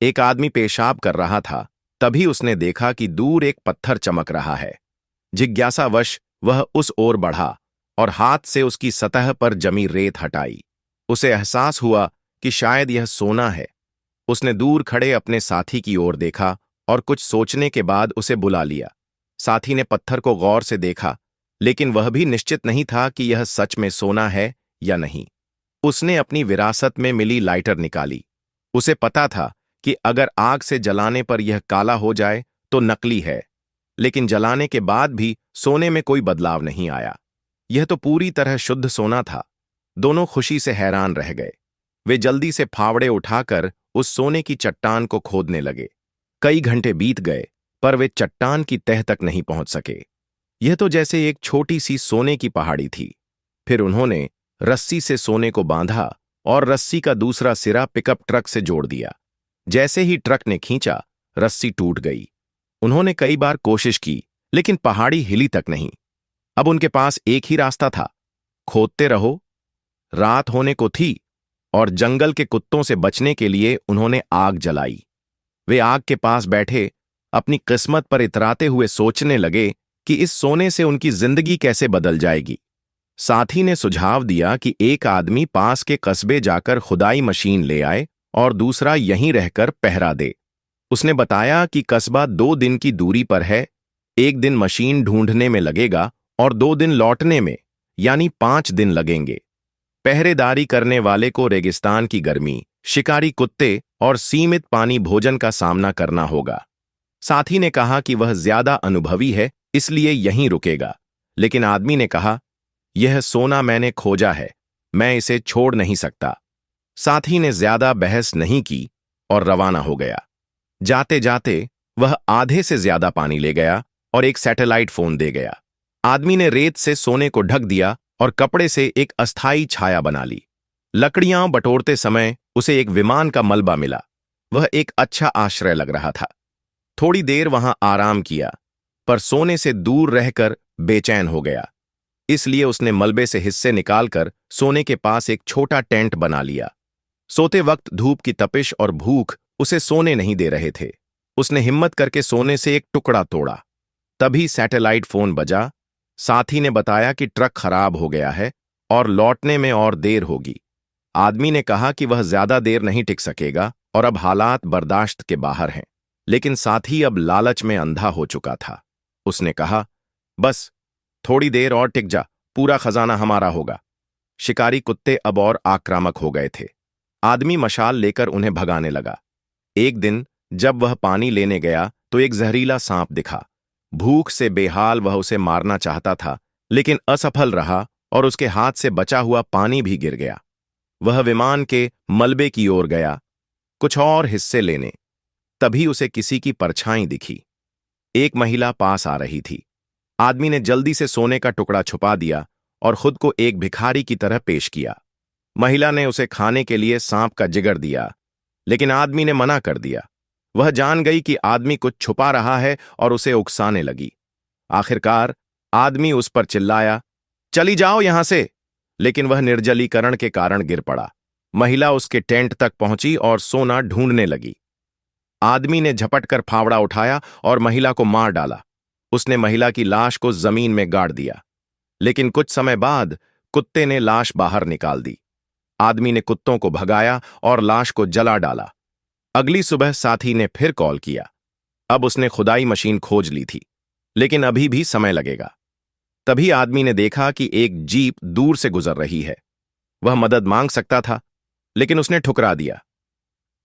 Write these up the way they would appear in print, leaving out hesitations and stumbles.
एक आदमी पेशाब कर रहा था। तभी उसने देखा कि दूर एक पत्थर चमक रहा है। जिज्ञासावश वह उस ओर बढ़ा और हाथ से उसकी सतह पर जमी रेत हटाई। उसे एहसास हुआ कि शायद यह सोना है। उसने दूर खड़े अपने साथी की ओर देखा और कुछ सोचने के बाद उसे बुला लिया। साथी ने पत्थर को गौर से देखा, लेकिन वह भी निश्चित नहीं था कि यह सच में सोना है या नहीं। उसने अपनी विरासत में मिली लाइटर निकाली। उसे पता था कि अगर आग से जलाने पर यह काला हो जाए तो नकली है, लेकिन जलाने के बाद भी सोने में कोई बदलाव नहीं आया। यह तो पूरी तरह शुद्ध सोना था। दोनों खुशी से हैरान रह गए। वे जल्दी से फावड़े उठाकर उस सोने की चट्टान को खोदने लगे। कई घंटे बीत गए, पर वे चट्टान की तह तक नहीं पहुंच सके। यह तो जैसे एक छोटी सी सोने की पहाड़ी थी। फिर उन्होंने रस्सी से सोने को बांधा और रस्सी का दूसरा सिरा पिकअप ट्रक से जोड़ दिया। जैसे ही ट्रक ने खींचा, रस्सी टूट गई। उन्होंने कई बार कोशिश की, लेकिन पहाड़ी हिली तक नहीं। अब उनके पास एक ही रास्ता था, खोदते रहो। रात होने को थी और जंगल के कुत्तों से बचने के लिए उन्होंने आग जलाई। वे आग के पास बैठे अपनी किस्मत पर इतराते हुए सोचने लगे कि इस सोने से उनकी जिंदगी कैसे बदल जाएगी। साथी ने सुझाव दिया कि एक आदमी पास के कस्बे जाकर खुदाई मशीन ले आए और दूसरा यहीं रहकर पहरा दे। उसने बताया कि कस्बा 2 दिन की दूरी पर है। 1 दिन मशीन ढूंढने में लगेगा और 2 दिन लौटने में, यानी 5 दिन लगेंगे। पहरेदारी करने वाले को रेगिस्तान की गर्मी, शिकारी कुत्ते और सीमित पानी भोजन का सामना करना होगा। साथी ने कहा कि वह ज्यादा अनुभवी है, इसलिए यहीं रुकेगा। लेकिन आदमी ने कहा, यह सोना मैंने खोजा है, मैं इसे छोड़ नहीं सकता। साथी ने ज्यादा बहस नहीं की और रवाना हो गया। जाते जाते वह आधे से ज्यादा पानी ले गया और एक सैटेलाइट फोन दे गया। आदमी ने रेत से सोने को ढक दिया और कपड़े से एक अस्थायी छाया बना ली। लकड़ियां बटोरते समय उसे एक विमान का मलबा मिला। वह एक अच्छा आश्रय लग रहा था। थोड़ी देर वहां आराम किया, पर सोने से दूर रहकर बेचैन हो गया। इसलिए उसने मलबे से हिस्से निकालकर सोने के पास एक छोटा टेंट बना लिया। सोते वक्त धूप की तपिश और भूख उसे सोने नहीं दे रहे थे। उसने हिम्मत करके सोने से एक टुकड़ा तोड़ा। तभी सैटेलाइट फोन बजा। साथी ने बताया कि ट्रक खराब हो गया है और लौटने में और देर होगी। आदमी ने कहा कि वह ज्यादा देर नहीं टिक सकेगा और अब हालात बर्दाश्त के बाहर हैं। लेकिन साथी अब लालच में अंधा हो चुका था। उसने कहा, बस थोड़ी देर और टिक जा, पूरा खजाना हमारा होगा। शिकारी कुत्ते अब और आक्रामक हो गए थे। आदमी मशाल लेकर उन्हें भगाने लगा। एक दिन जब वह पानी लेने गया तो एक जहरीला सांप दिखा। भूख से बेहाल वह उसे मारना चाहता था, लेकिन असफल रहा और उसके हाथ से बचा हुआ पानी भी गिर गया। वह विमान के मलबे की ओर गया, कुछ और हिस्से लेने। तभी उसे किसी की परछाई दिखी। एक महिला पास आ रही थी। आदमी ने जल्दी से सोने का टुकड़ा छुपा दिया और खुद को एक भिखारी की तरह पेश किया। महिला ने उसे खाने के लिए सांप का जिगर दिया, लेकिन आदमी ने मना कर दिया। वह जान गई कि आदमी कुछ छुपा रहा है और उसे उकसाने लगी। आखिरकार आदमी उस पर चिल्लाया, चली जाओ यहां से। लेकिन वह निर्जलीकरण के कारण गिर पड़ा। महिला उसके टेंट तक पहुंची और सोना ढूंढने लगी। आदमी ने झपट कर फावड़ा उठाया और महिला को मार डाला। उसने महिला की लाश को जमीन में गाड़ दिया। लेकिन कुछ समय बाद कुत्ते ने लाश बाहर निकाल दी। आदमी ने कुत्तों को भगाया और लाश को जला डाला। अगली सुबह साथी ने फिर कॉल किया। अब उसने खुदाई मशीन खोज ली थी, लेकिन अभी भी समय लगेगा। तभी आदमी ने देखा कि एक जीप दूर से गुजर रही है। वह मदद मांग सकता था, लेकिन उसने ठुकरा दिया।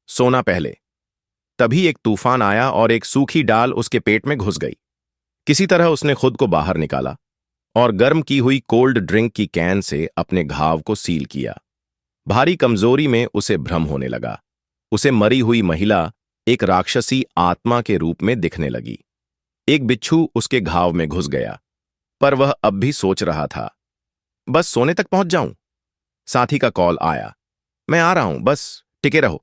सोना पहले। तभी एक तूफान आया और एक सूखी डाल उसके पेट में घुस गई। किसी तरह उसने खुद को बाहर निकाला और गर्म की हुई कोल्ड ड्रिंक की कैन से अपने घाव को सील किया। भारी कमजोरी में उसे भ्रम होने लगा। उसे मरी हुई महिला एक राक्षसी आत्मा के रूप में दिखने लगी। एक बिच्छू उसके घाव में घुस गया, पर वह अब भी सोच रहा था, बस सोने तक पहुंच जाऊं। साथी का कॉल आया, मैं आ रहा हूं, बस टिके रहो।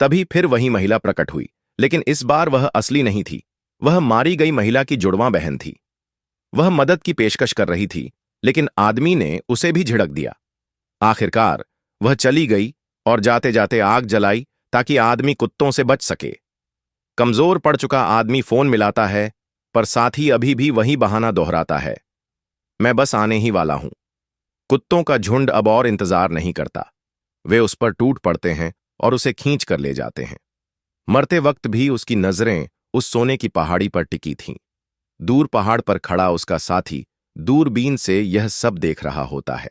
तभी फिर वही महिला प्रकट हुई, लेकिन इस बार वह असली नहीं थी। वह मारी गई महिला की जुड़वां बहन थी। वह मदद की पेशकश कर रही थी, लेकिन आदमी ने उसे भी झिड़क दिया। आखिरकार वह चली गई और जाते जाते आग जलाई ताकि आदमी कुत्तों से बच सके। कमजोर पड़ चुका आदमी फोन मिलाता है, पर साथी अभी भी वही बहाना दोहराता है, मैं बस आने ही वाला हूं। कुत्तों का झुंड अब और इंतजार नहीं करता। वे उस पर टूट पड़ते हैं और उसे खींच कर ले जाते हैं। मरते वक्त भी उसकी नजरें उस सोने की पहाड़ी पर टिकी थीं। दूर पहाड़ पर खड़ा उसका साथी दूरबीन से यह सब देख रहा होता है।